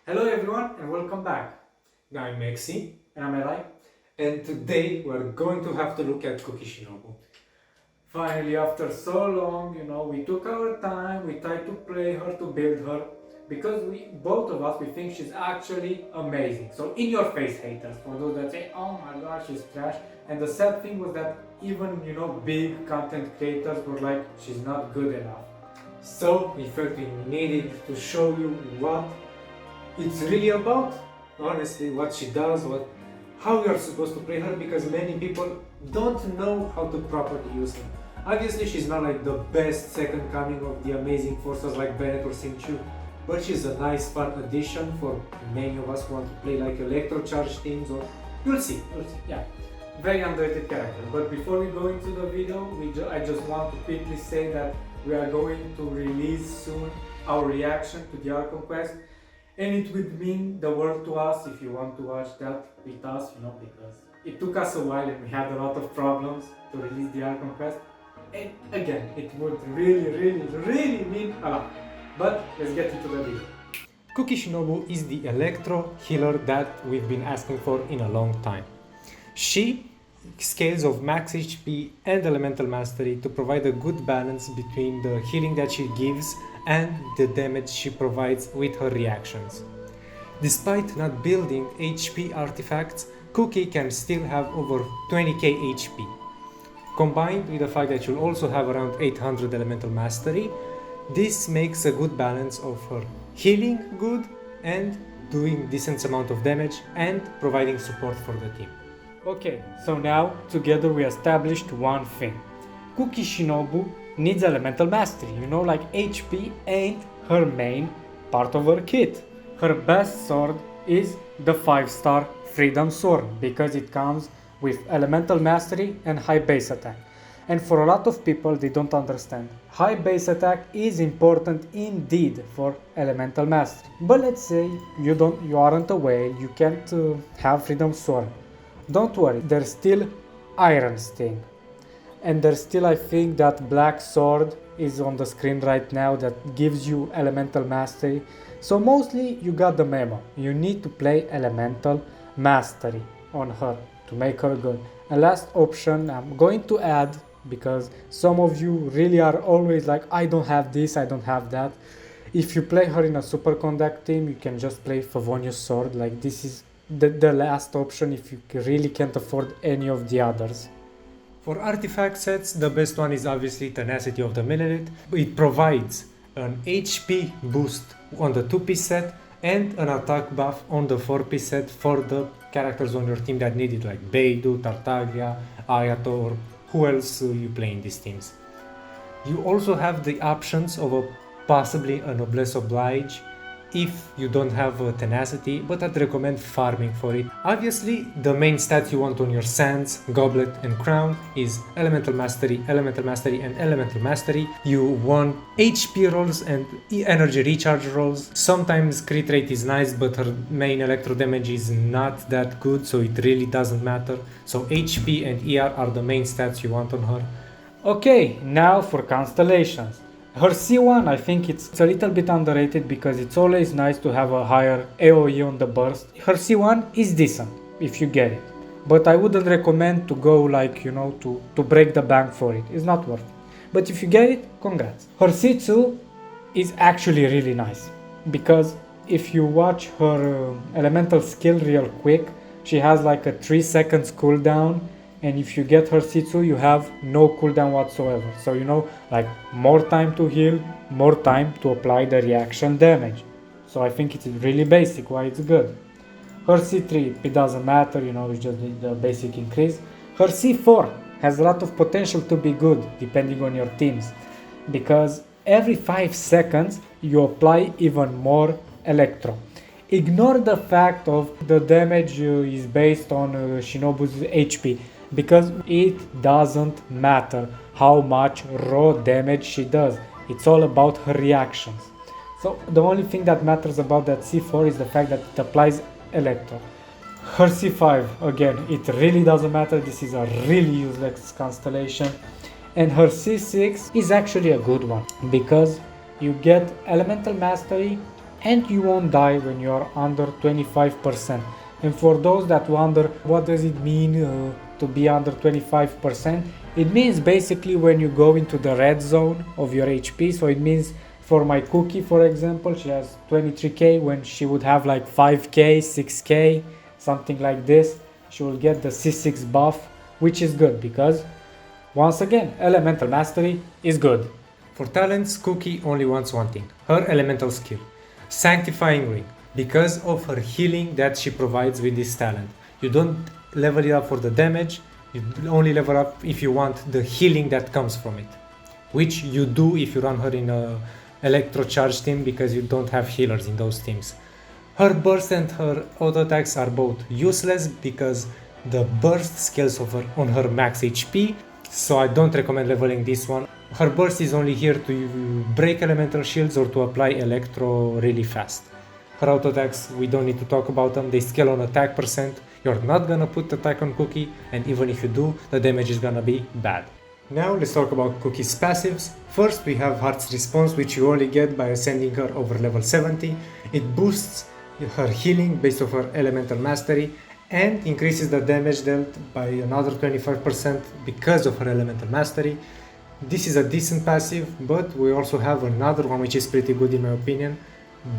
Hello everyone and welcome back. I'm Maxi, And I'm Eli. and today we're going to have to look at Kuki Shinobu. Finally, after so long, we took our time, we tried to play her, to build her, because both of us, we think she's actually amazing. So in your face haters, for those that say, oh my god, she's trash. And the sad thing was that even, big content creators were like, she's not good enough. So we felt we needed to show you what it's really about, honestly, what she does, how you're supposed to play her, because many people don't know how to properly use her. Obviously, she's not like the best second coming of the amazing forces like Bennett or Sinchu, but she's a nice fun addition for many of us who want to play like Electro charge teams, or you'll see. Yeah, very underrated character. But before we go into the video, I just want to quickly say that we are going to release soon our reaction to the Archon Quest. And it would mean the world to us if you want to watch that with us, because it took us a while and we had a lot of problems to release the Archon Quest. And again, it would really mean a lot. But let's get into the video. Kuki Shinobu is the Electro healer that we've been asking for in a long time. She scales of max HP and elemental mastery to provide a good balance between the healing that she gives and the damage she provides with her reactions. Despite not building HP artifacts, Kuki can still have over 20k HP. Combined with the fact that you'll also have around 800 elemental mastery, this makes a good balance of her healing good and doing decent amount of damage and providing support for the team. Okay, so now together we established one thing. Kuki Shinobu needs elemental mastery. Like HP ain't her main part of her kit. Her best sword is the 5-star Freedom Sword because it comes with elemental mastery and high base attack. And for a lot of people, they don't understand. High base attack is important indeed for elemental mastery. But let's say you aren't a whale, you can't have Freedom Sword. Don't worry, there's still Iron Sting. And there's still, I think, that black sword is on the screen right now that gives you elemental mastery. So mostly you got the memo. You need to play elemental mastery on her to make her good. And last option I'm going to add, because some of you really are always like, I don't have this, I don't have that. If you play her in a super conduct team, you can just play Favonius sword. Like, this is the last option if you really can't afford any of the others. For artifact sets, the best one is obviously Tenacity of the Millelith. It provides an HP boost on the 2-piece set and an attack buff on the 4-piece set for the characters on your team that need it, like Beidou, Tartaglia, Ayato, or who else you play in these teams. You also have the options of possibly a Noblesse Oblige if you don't have a Tenacity, but I'd recommend farming for it. Obviously, the main stats you want on your Sands, Goblet and Crown is Elemental Mastery, Elemental Mastery and Elemental Mastery. You want HP rolls and energy recharge rolls. Sometimes crit rate is nice, but her main electro damage is not that good, so it really doesn't matter. So HP and ER are the main stats you want on her. Okay, now for constellations. Her C1, I think it's a little bit underrated because it's always nice to have a higher AoE on the burst. Her C1 is decent if you get it, but I wouldn't recommend to go like, to break the bank for it. It's not worth it. But if you get it, congrats. Her C2 is actually really nice because if you watch her elemental skill real quick, she has like a 3 seconds cooldown. And if you get her C2, you have no cooldown whatsoever. So like more time to heal, more time to apply the reaction damage. So I think it's really basic, why it's good. Her C3, it doesn't matter, it's just the basic increase. Her C4 has a lot of potential to be good, depending on your teams. Because every 5 seconds, you apply even more Electro. Ignore the fact of the damage is based on Shinobu's HP. Because it doesn't matter how much raw damage she does. It's all about her reactions. So the only thing that matters about that C4 is the fact that it applies Electro. Her C5, again, it really doesn't matter. This is a really useless constellation. And her C6 is actually a good one because you get Elemental Mastery and you won't die when you are under 25%. And for those that wonder what does it mean to be under 25%, it means basically when you go into the red zone of your HP. So it means for my Kuki, for example, she has 23k. When she would have like 5k, 6k, something like this, she will get the C6 buff, which is good because once again, elemental mastery is good. For talents, Kuki only wants one thing, her elemental skill, Sanctifying Ring, because of her healing that she provides with this talent. You don't level it up for the damage, you only level up if you want the healing that comes from it, which you do if you run her in a Electro charge team because you don't have healers in those teams. Her burst and her auto attacks are both useless because the burst scales on her max HP, so I don't recommend leveling this one. Her burst is only here to break elemental shields or to apply Electro really fast. Her auto attacks, we don't need to talk about them, they scale on attack percent. You're not gonna put attack on Kuki, and even if you do, the damage is gonna be bad. Now let's talk about Kuki's passives. First we have Heart's Response, which you only get by ascending her over level 70. It boosts her healing based off her elemental mastery and increases the damage dealt by another 25% because of her elemental mastery. This is a decent passive, but we also have another one which is pretty good in my opinion,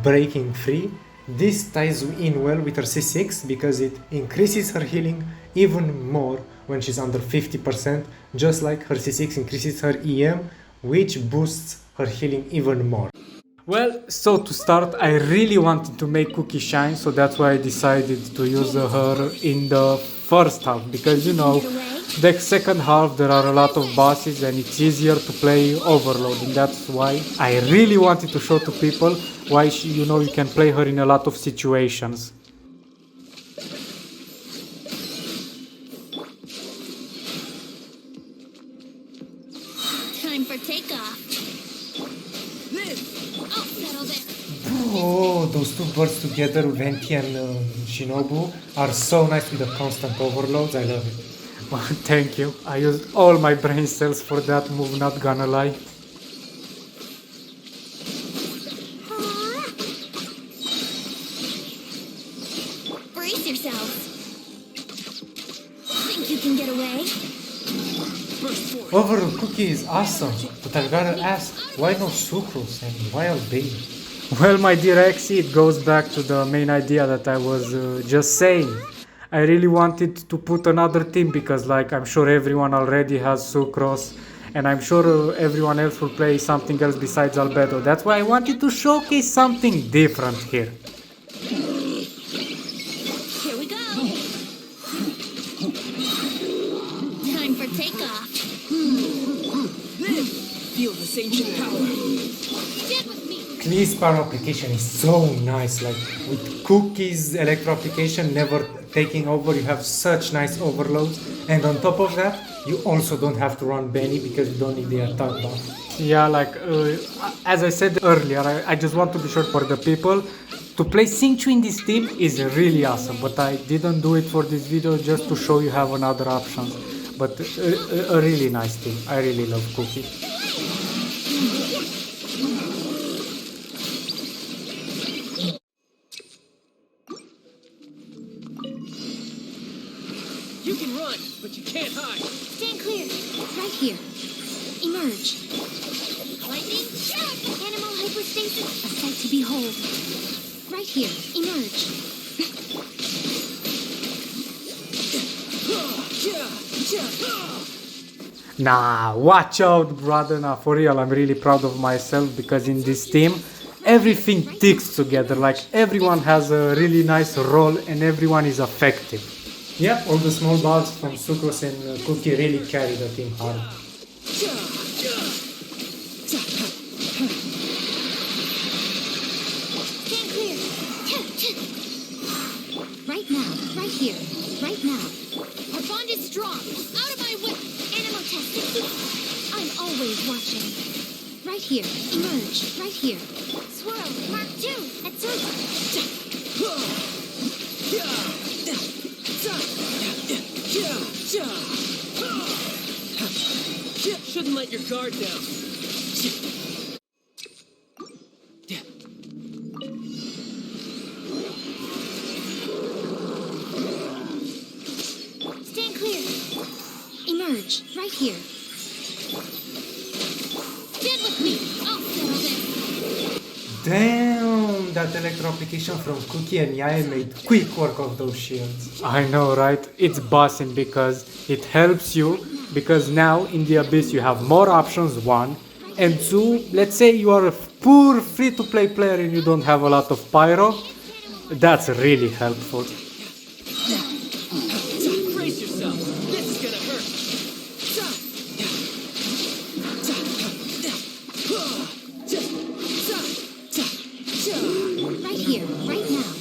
Breaking Free. This ties in well with her C6 because it increases her healing even more when she's under 50%, just like her C6 increases her EM, which boosts her healing even more. Well, so to start, I really wanted to make Kuki shine, so that's why I decided to use her in the first half, because you know, the second half there are a lot of bosses and it's easier to play Overload, and that's why I really wanted to show to people why you know, you can play her in a lot of situations. Time for takeoff. Oh, those two birds together, Venti and Shinobu, are so nice with the constant overloads, I love it. Well, thank you. I used all my brain cells for that move, not gonna lie. Brace yourselves. Think you can get away? Overall Kuki is awesome, but I've gotta ask, why no sucrose and wild baby? Well, my dear Exy, it goes back to the main idea that I was just saying. I really wanted to put another team because, like, I'm sure everyone already has Sucrose, and I'm sure everyone else will play something else besides Albedo. That's why I wanted to showcase something different here. Here we go. Time for takeoff. Feel this ancient power. Get with me. This power application is so nice, like with Kuki's Electro application never taking over, you have such nice overloads, and on top of that, you also don't have to run Benny because you don't need the attack buff. Yeah, like, as I said earlier, I just want to be sure for the people, to play Xingqiu in this team is really awesome, but I didn't do it for this video just to show you have another options. But a really nice team, I really love Kuki. You can run, but you can't hide. Stand clear. Right here. Emerge. Lightning shock. Animal hypostasis. A sight to behold. Right here. Emerge. Nah, watch out, brother. Nah, for real, I'm really proud of myself because in this team, everything ticks together. Like, everyone has a really nice role and everyone is effective. Yeah, all the small bugs from Sucrose and Kuki really carry the team hard. Stand clear. Right now. Right here. Right now. Our bond is strong. Out of my way. Animal testing. I'm always watching. Right here. Emerge. Right here. Swirl. Mark 2. At surface. Shouldn't let your guard down. Emerge, right here. Get with me. I'll settle this. Damn, that electro application from Kuki and Yae made quick work of those shields. I know, right? It's bossing because it helps you, because now in the Abyss you have more options, one, and two, let's say you are a poor free-to-play player and you don't have a lot of pyro, that's really helpful. Brace yourself. This is gonna hurt. Right here, right now.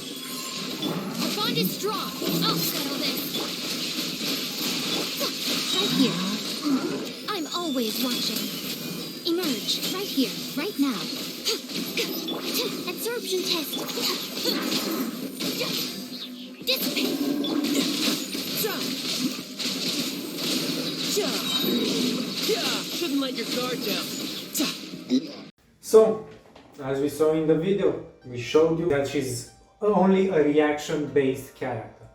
Our bond is strong. I'll settle this. Right here. I'm always watching. Emerge, right here, right now. Absorption test. Dissipate. Shouldn't let your guard down. So, as we saw in the video, we showed you that she's only a reaction-based character.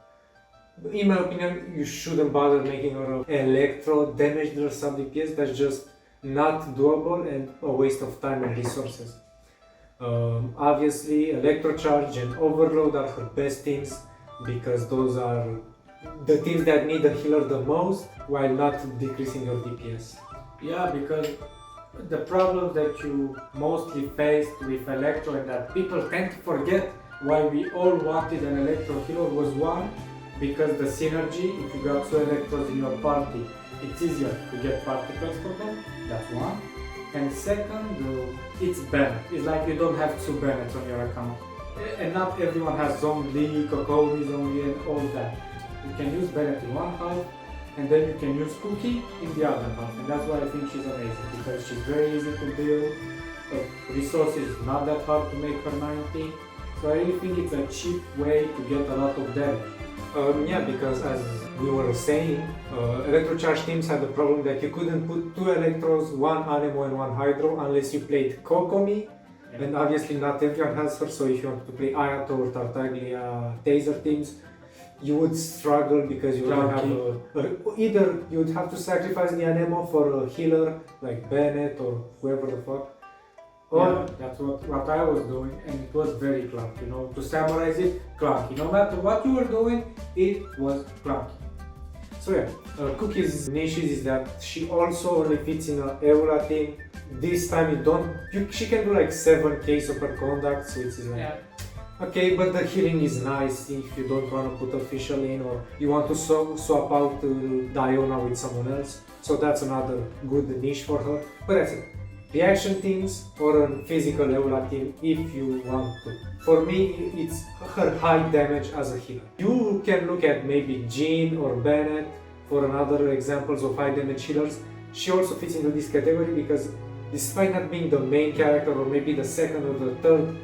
In my opinion, you shouldn't bother making her electro damage dealer sub DPS. That's just not doable and a waste of time and resources. Obviously, Electro Charge and Overload are her best teams because those are the teams that need a healer the most while not decreasing your DPS. Yeah, because the problem that you mostly faced with Electro and that people tend to forget why we all wanted an Electro hero was one, because the synergy, if you got two Electros in your party, it's easier to get particles for them, that's one. And second, it's Bennett. It's like you don't have two Bennets on your account. And not everyone has Zhongli, Kokomi, Zhongli and all that. You can use Bennett in one half, and then you can use Kuki in the other half. And that's why I think she's amazing, because she's very easy to build. Resources not that hard to make her 90. So I really think it's a cheap way to get a lot of damage. Yeah, because as we were saying, Electro Charge teams had the problem that you couldn't put two Electros, one Anemo and one Hydro, unless you played Kokomi. Yeah. And obviously not everyone has her, so if you want to play Ayato or Tartaglia Taser teams, you would struggle because you would have either you would have to sacrifice the Anemo for a healer like Bennett or whoever the fuck. Yeah, that's what I was doing, and it was very clunky. You know, to summarize it, clunky. No matter what you were doing, it was clunky. So yeah, Kuki's niches is that she also only fits in a Eula team. This time she can do like 7k super conducts, which is like, okay, but the healing is nice if you don't want to put official in or you want to swap out Diona with someone else. So that's another good niche for her. But that's it. Reaction teams or a physical Eula team if you want to. For me, it's her high damage as a healer. You can look at maybe Jean or Bennett for another examples of high damage healers. She also fits into this category because despite not being the main character or maybe the second or the third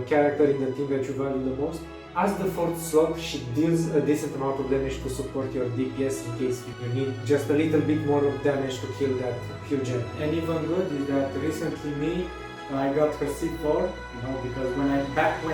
character in the team that you value the most, as the fourth slot, she deals a decent amount of damage to support your DPS in case you need just a little bit more of damage to kill that huge enemy. And even good is that recently I got her C4, you know, because when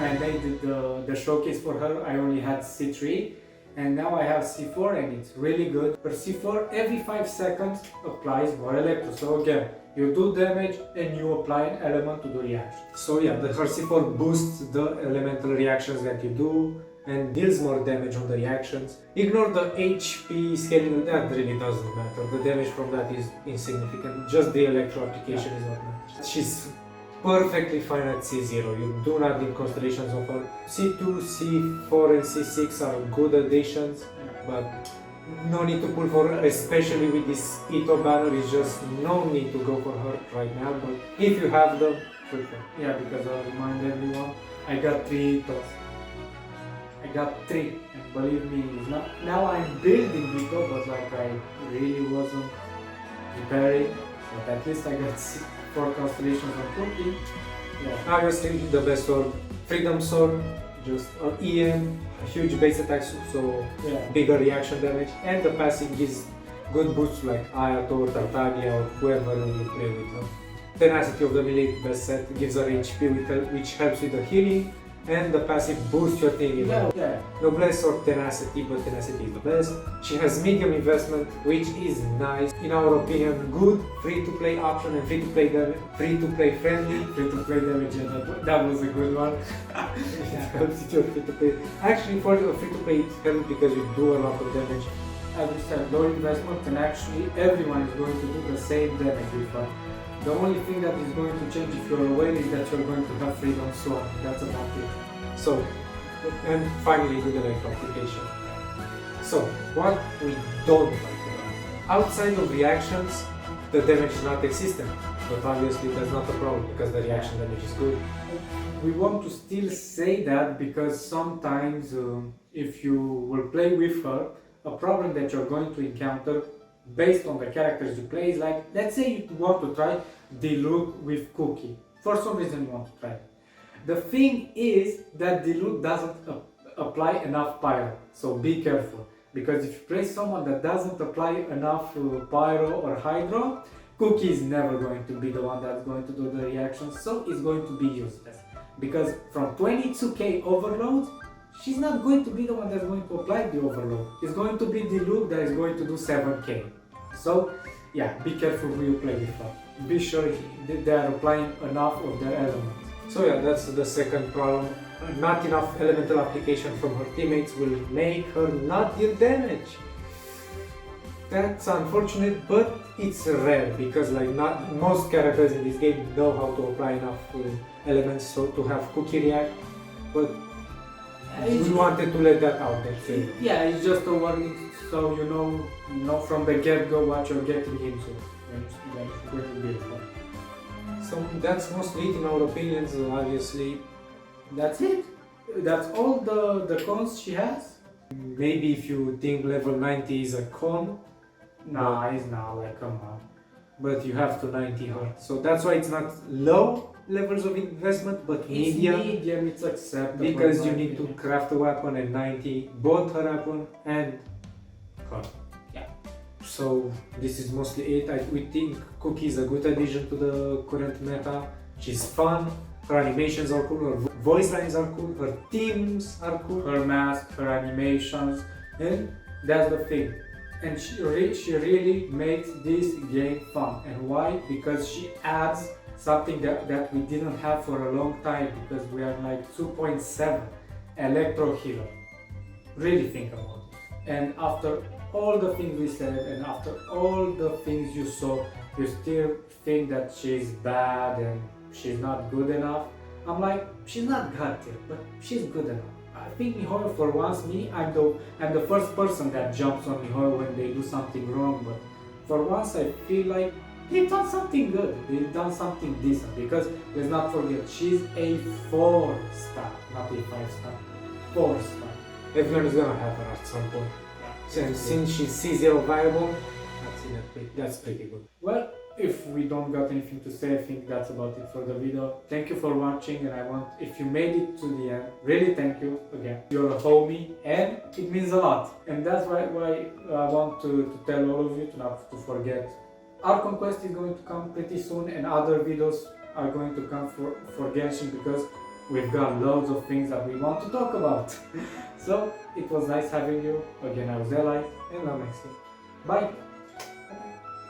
I made the showcase for her, I only had C3, and now I have C4 and it's really good. Her C4 every 5 seconds applies more Electro, so again, you do damage and you apply an element to the reaction. So yeah, her C4 boosts the elemental reactions that you do and deals more damage on the reactions. Ignore the HP scaling, that really doesn't matter. The damage from that is insignificant. Just the Electro application is what matters. She's perfectly fine at C0. You do not need constellations of her. C2, C4 and C6 are good additions, but no need to pull for her, especially with this Ito banner. It's just no need to go for her right now, but if you have them, pull for her. Yeah, because I'll remind everyone, I got 3 Itos. I got 3, and believe me, it's not. Now I'm building Ito, but like I really wasn't preparing. But at least I got 4 constellations on Kuki. Yeah. Obviously, the best sword, Freedom Sword, just an EM, a huge base attack, so bigger reaction damage, and the passive gives good boosts like Ayato or Tartaglia or whoever you play with. Tenacity of the melee best set gives her HP which helps with the healing, and the passive boosts your thing even. Yeah. Noblesse or tenacity, but tenacity is the best. She has medium investment, which is nice. In our opinion, good free-to-play option and free-to-play friendly. Free-to-play damage, that was a good one. Helps if you're free-to-play. Actually, for free-to-play, it helps because you do a lot of damage. As we said, low investment, and actually everyone is going to do the same damage with her. The only thing that is going to change if you're away is that you're going to have freedom slow. That's about it. So, and finally good electro application. So, what we don't like about it. Outside of reactions, the damage is not existent. But obviously that's not a problem because the reaction damage is good. We want to still say that because sometimes if you will play with her, a problem that you're going to encounter based on the characters you play is like, let's say you want to try the look with Kuki. For some reason you want to try it. The thing is that the look doesn't apply enough pyro, so be careful. Because if you play someone that doesn't apply enough pyro or hydro, Kuki is never going to be the one that's going to do the reactions, so it's going to be useless. Because from 22k overload, she's not going to be the one that's going to apply the overload. It's going to be the look that is going to do 7k. So yeah, be careful who you play with her. Be sure they are applying enough of their elements. So yeah, that's the second problem. Not enough elemental application from her teammates will make her not deal damage. That's unfortunate, but it's rare because like not most characters in this game know how to apply enough elements so to have Kuki react. But we wanted to let that out there. So. Yeah, it's just a warning, so you know from the get-go what you're getting into. So that's mostly it in our opinions, obviously. That's it. That's all the cons she has. Maybe if you think level 90 is a con, Nah, it's not, like, come on. but you have to 90 her. So that's why it's not low levels of investment, but It's medium. medium, it's acceptable. Because you need to craft a weapon at 90, both her weapon and her. Yeah. So this is mostly it. We think Kuki is a good addition to the current meta. She's fun, her animations are cool, her voice lines are cool, her themes are cool. Her mask, her animations, and that's the thing. And she really makes this game fun. And why? Because she adds something that we didn't have for a long time, because we are like 2.7 Electro hero. Really think about it. And after all the things we said and after all the things you saw, you still think that she's bad and she's not good enough. I'm like, she's not god tier, but she's good enough. I think Mihoyo, for once, I'm the first person that jumps on Mihoyo when they do something wrong, but for once I feel like they've done something good, they've done something decent, because let's not forget, she's a 4-star, not a 5-star, 4-star. Everyone is gonna have her at some point. And since she's C0 viable, that's pretty good. Well, if we don't got anything to say, I think that's about it for the video. Thank you for watching, and if you made it to the end, really thank you again. You're a homie and it means a lot. And that's why I want to tell all of you to not to forget. Our Conquest is going to come pretty soon, and other videos are going to come for Genshin, because we've got loads of things that we want to talk about. So it was nice having you. Again, I was Eli, And I'm Maxine. bye!